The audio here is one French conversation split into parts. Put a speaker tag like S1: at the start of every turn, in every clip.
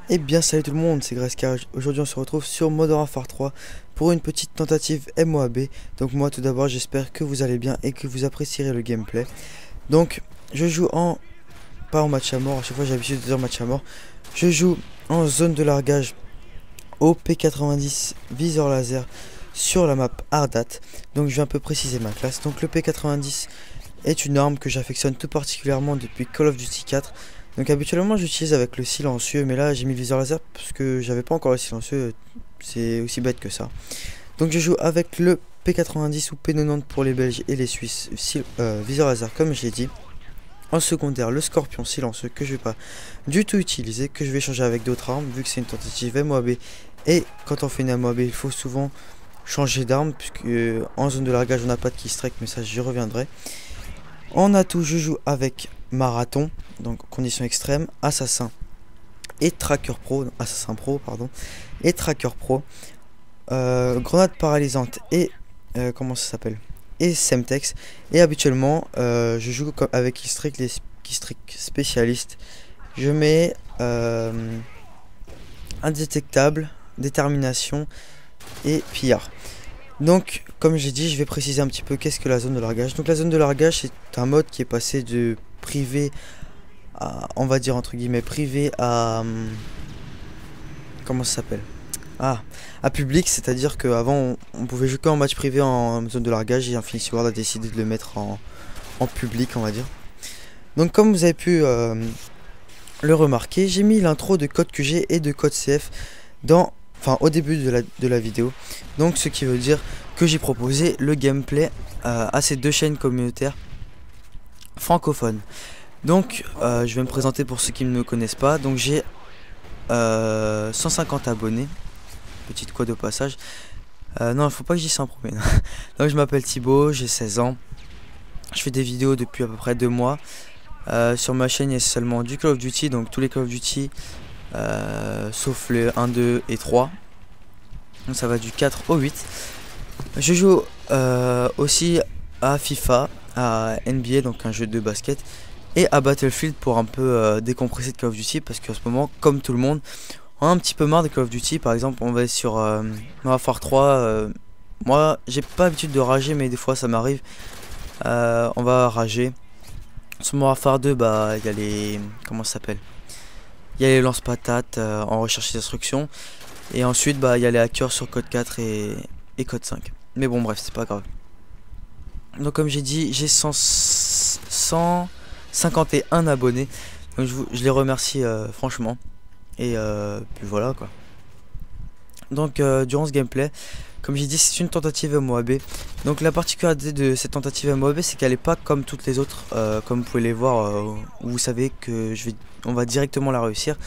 S1: Eh bien salut tout le monde, c'est Graska. Aujourd'hui on se retrouve sur Modern Warfare 3 pour une petite tentative MOAB. Donc moi tout d'abord j'espère que vous allez bien et que vous apprécierez le gameplay. Donc je joue pas en match à mort, à chaque fois j'ai l'habitude de dire match à mort. Je joue en zone de largage au P90 viseur laser sur la map Ardat. Donc je vais un peu préciser ma classe. Donc le P90 est une arme que j'affectionne tout particulièrement depuis Call of Duty 4. Donc habituellement j'utilise avec le silencieux, mais là j'ai mis le viseur laser parce que j'avais pas encore le silencieux, c'est aussi bête que ça. Donc je joue avec le P90 ou P90 pour les Belges et les Suisses, viseur laser comme j'ai dit. En secondaire le Scorpion silencieux que je vais pas du tout utiliser, que je vais changer avec d'autres armes vu que c'est une tentative MOAB. Et quand on fait une MOAB il faut souvent changer d'arme puisque en zone de largage on n'a pas de keystrike, mais ça j'y reviendrai. En atout je joue avec Marathon, donc conditions extrêmes, Assassin et Tracker Pro, Assassin Pro pardon, et Tracker Pro, grenade paralysante et comment ça s'appelle, et Semtex. Et habituellement je joue avec keystrike, les keystrike spécialistes. Je mets indétectable, détermination et pillard. Donc comme j'ai dit, je vais préciser un petit peu qu'est-ce que la zone de largage. Donc la zone de largage c'est un mode qui est passé de privé à, on va dire entre guillemets privé à comment ça s'appelle, à public. C'est à dire qu'avant on pouvait jouer qu'en match privé en zone de largage, et Infinity Ward a décidé de le mettre en public, on va dire. Donc comme vous avez pu le remarquer, j'ai mis l'intro de code QG et de code CF au début de la vidéo. Donc ce qui veut dire que j'ai proposé le gameplay à ces deux chaînes communautaires francophones. Donc je vais me présenter pour ceux qui ne me connaissent pas. Donc j'ai 150 abonnés. Petite code au passage. Non, il faut pas que je dise ça en premier. Donc je m'appelle Thibaut, j'ai 16 ans. Je fais des vidéos depuis à peu près 2 mois. Sur ma chaîne il y a seulement du Call of Duty, donc tous les Call of Duty sauf les 1, 2 et 3. Donc ça va du 4 au 8. Je joue aussi à FIFA, à NBA, donc un jeu de basket, et à Battlefield pour un peu décompresser de Call of Duty, parce qu'en ce moment, comme tout le monde, on a un petit peu marre de Call of Duty. Par exemple, on va être sur Modern Warfare 3. Moi, j'ai pas l'habitude de rager, mais des fois ça m'arrive. On va rager. Sur Modern Warfare 2, bah, il y a les... comment ça s'appelle, il y a les lance-patates en recherche et destruction. Et ensuite, bah, il y a les hackers sur code 4 et code 5. Mais bon, bref, c'est pas grave. Donc, comme j'ai dit, j'ai 151 abonnés. Donc, je les remercie franchement. Et puis voilà quoi. Donc, durant ce gameplay, comme j'ai dit, c'est une tentative MOAB. Donc, la particularité de cette tentative MOAB, c'est qu'elle n'est pas comme toutes les autres. Comme vous pouvez les voir, où vous savez que on va directement la réussir.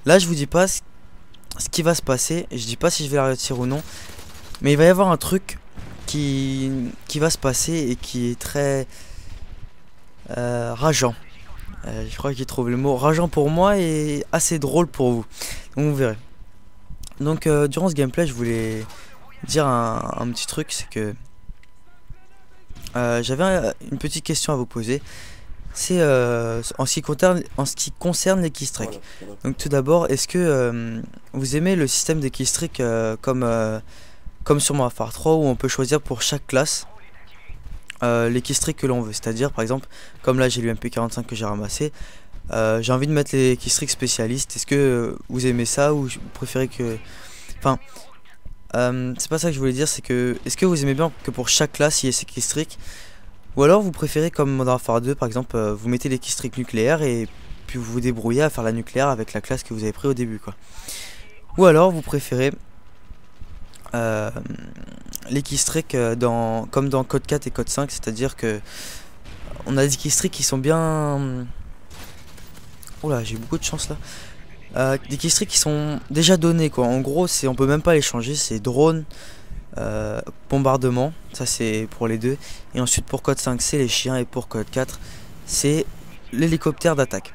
S1: Là, je vous dis pas ce qui va se passer, je dis pas si je vais la réussir ou non, mais il va y avoir un truc qui va se passer et qui est très rageant. Je crois qu'il trouve le mot rageant pour moi et assez drôle pour vous. Donc vous verrez. Donc durant ce gameplay, je voulais dire un petit truc, c'est que j'avais une petite question à vous poser. C'est en ce qui concerne les keystrikes. Donc tout d'abord, est-ce que vous aimez le système des keystrikes comme sur Modern Warfare 3, où on peut choisir pour chaque classe les keystrikes que l'on veut. C'est-à-dire par exemple, comme là j'ai le MP45 que j'ai ramassé, j'ai envie de mettre les keystrikes spécialistes. Est-ce que vous aimez ça, ou vous préférez que... Enfin, c'est pas ça que je voulais dire, c'est que est-ce que vous aimez bien que pour chaque classe il y ait ces keystrikes, ou alors vous préférez comme Modern Warfare 2 par exemple, vous mettez les keystrikes nucléaires et puis vous vous débrouillez à faire la nucléaire avec la classe que vous avez pris au début quoi. Ou alors vous préférez les keystrikes comme dans code 4 et code 5, c'est-à-dire que on a des keystrikes qui sont bien... Oula, j'ai eu beaucoup de chance là. Des keystrikes qui sont déjà donnés quoi. En gros, on peut même pas les changer, c'est drone, bombardement, ça c'est pour les deux. Et ensuite pour code 5 c'est les chiens, et pour code 4 c'est l'hélicoptère d'attaque.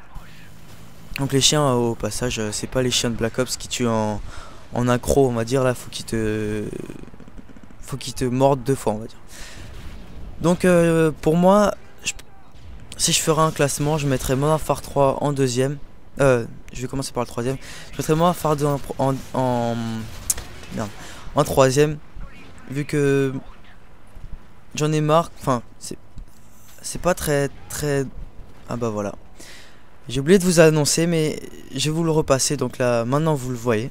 S1: Donc les chiens au passage, c'est pas les chiens de Black Ops qui tuent en accro, on va dire. Là faut qu'ils te mordent 2 fois, on va dire. Donc pour moi, si je ferais un classement, je mettrais Modern Warfare 3 en deuxième, Je vais commencer par le troisième. Je mettrai Modern Warfare 2 merde, en troisième, vu que j'en ai marre. Enfin, c'est pas très. Ah bah voilà. J'ai oublié de vous annoncer, mais je vais vous le repasser. Donc là, maintenant vous le voyez.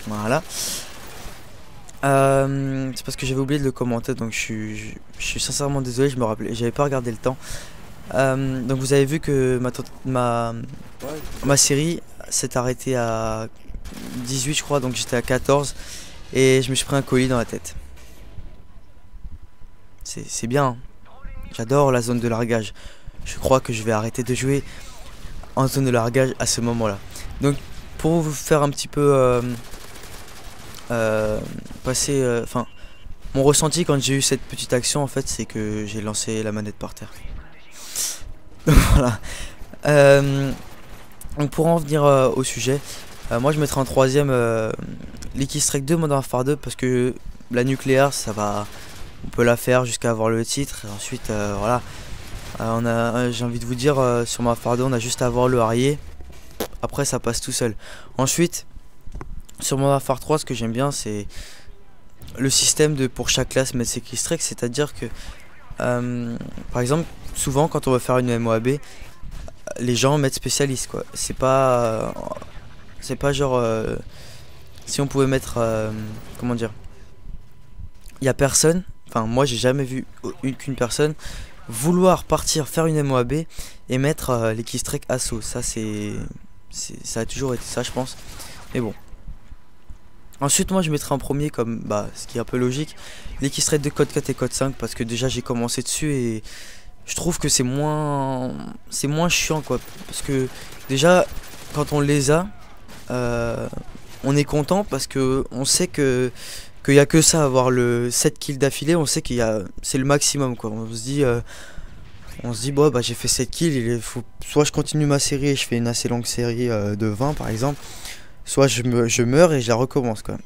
S1: Voilà. C'est parce que j'avais oublié de le commenter, donc je suis sincèrement désolé. Je me rappelais, j'avais pas regardé le temps. Donc vous avez vu que ma série s'est arrêtée à 18, je crois, donc j'étais à 14 et je me suis pris un colis dans la tête. C'est bien, hein. J'adore la zone de largage. Je crois que je vais arrêter de jouer en zone de largage à ce moment-là. Donc pour vous faire un petit peu passer, enfin mon ressenti quand j'ai eu cette petite action, en fait, c'est que j'ai lancé la manette par terre. Voilà. Donc pour en venir au sujet, moi je mettrai en troisième Liquid Strike 2 Modern Warfare 2 parce que la nucléaire, ça va, on peut la faire jusqu'à avoir le titre. Et ensuite voilà, j'ai envie de vous dire, sur Modern Warfare 2 on a juste à avoir le Harrier. Après ça passe tout seul. Ensuite sur Modern Warfare 3, ce que j'aime bien, c'est le système de pour chaque classe mettre ses Liquid Strike, c'est à dire que par exemple, souvent quand on va faire une MOAB, les gens mettent spécialiste, quoi. C'est pas genre si on pouvait mettre comment dire, il y a personne, enfin moi j'ai jamais vu qu'une personne vouloir partir faire une MOAB et mettre les Keystrike assaut. Ça ça a toujours été ça, je pense. Mais bon. Ensuite moi je mettrai en premier, comme ce qui est un peu logique, les Keystrike de code 4 et code 5 parce que déjà j'ai commencé dessus et je trouve que c'est moins chiant, quoi, parce que déjà quand on les a, on est content parce que on sait qu'il y a que ça, avoir le 7 kills d'affilée, on sait c'est le maximum, quoi. On se dit bon, j'ai fait 7 kills, soit je continue ma série et je fais une assez longue série de 20 par exemple, soit je meurs et je la recommence, quoi.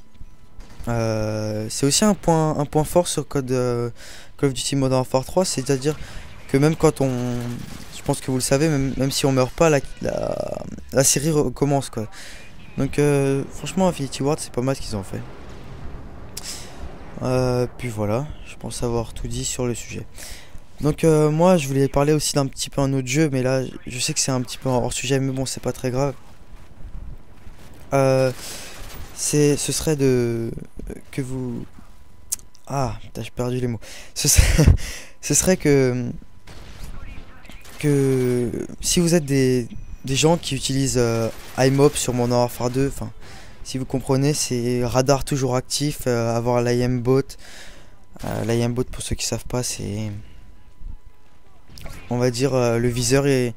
S1: C'est aussi un point fort sur Call of Duty Modern Warfare 3, c'est-à-dire que même quand je pense que vous le savez, même si on meurt pas, la série recommence, quoi. Donc franchement Infinity Ward, c'est pas mal ce qu'ils ont fait. Puis voilà, je pense avoir tout dit sur le sujet. Donc moi je voulais parler aussi d'un petit peu un autre jeu, mais là je sais que c'est un petit peu hors sujet, mais bon, c'est pas très grave. Ce serait que vous... Ah putain, j'ai perdu les mots. Ce serait que si vous êtes des gens qui utilisent iMob sur Modern Warfare 2, enfin si vous comprenez, c'est radar toujours actif, avoir l'IM-bot. L'IM-bot, pour ceux qui savent pas, c'est, on va dire, le viseur, et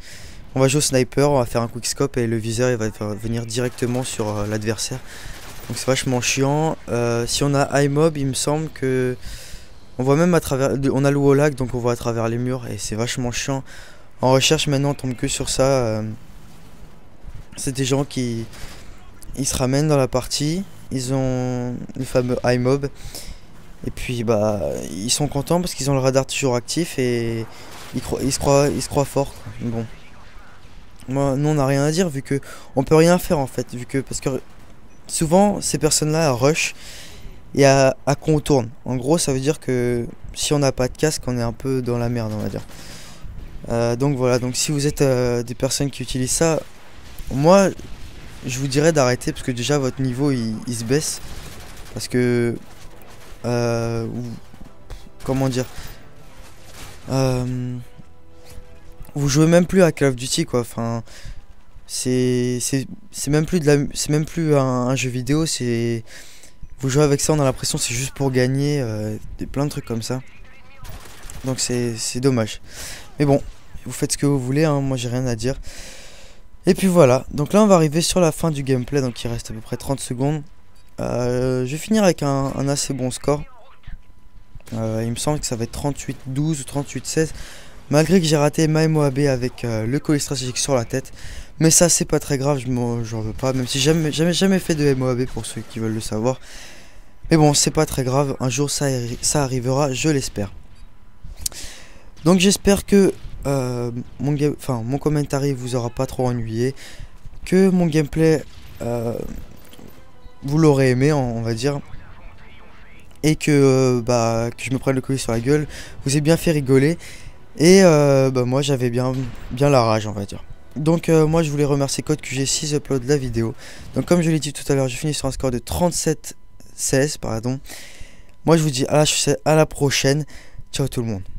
S1: on va jouer au sniper, on va faire un quickscope et le viseur il va venir directement sur l'adversaire. Donc c'est vachement chiant. Si on a iMob, il me semble que on voit même à travers, on a le wall-lag, donc on voit à travers les murs et c'est vachement chiant. En recherche maintenant on tombe que sur ça. C'est des gens qui se ramènent dans la partie, ils ont le fameux iMob et puis ils sont contents parce qu'ils ont le radar toujours actif et ils se croient forts, quoi. Bon, moi, nous on n'a rien à dire vu que on peut rien faire, en fait, parce que souvent ces personnes là rush et à contourne. En gros ça veut dire que si on n'a pas de casque, on est un peu dans la merde, on va dire. Donc voilà, donc si vous êtes des personnes qui utilisent ça, moi je vous dirais d'arrêter parce que déjà votre niveau il se baisse. Parce que comment dire, vous jouez même plus à Call of Duty, quoi. Enfin c'est même plus un jeu vidéo, vous jouez avec ça, on a l'impression c'est juste pour gagner, plein de trucs comme ça. Donc c'est dommage. Mais bon, vous faites ce que vous voulez, hein, moi j'ai rien à dire. Et puis voilà, donc là on va arriver sur la fin du gameplay, donc il reste à peu près 30 secondes. Je vais finir avec un assez bon score. Il me semble que ça va être 38-12 ou 38-16. Malgré que j'ai raté ma MOAB avec le colis stratégique sur la tête. Mais ça c'est pas très grave, j'en veux pas, même si j'ai jamais fait de MOAB pour ceux qui veulent le savoir. Mais bon, c'est pas très grave, un jour ça arrivera, je l'espère. Donc j'espère que mon commentaire vous aura pas trop ennuyé. que mon gameplay, vous l'aurez aimé, on va dire. Et que, que je me prenne le colis sur la gueule, vous ai bien fait rigoler. Et moi j'avais bien la rage, on va dire. Donc moi je voulais remercier Code QG si upload la vidéo. Donc comme je l'ai dit tout à l'heure, je finis sur un score de 37-16, pardon. Moi je vous dis à la prochaine. Ciao tout le monde.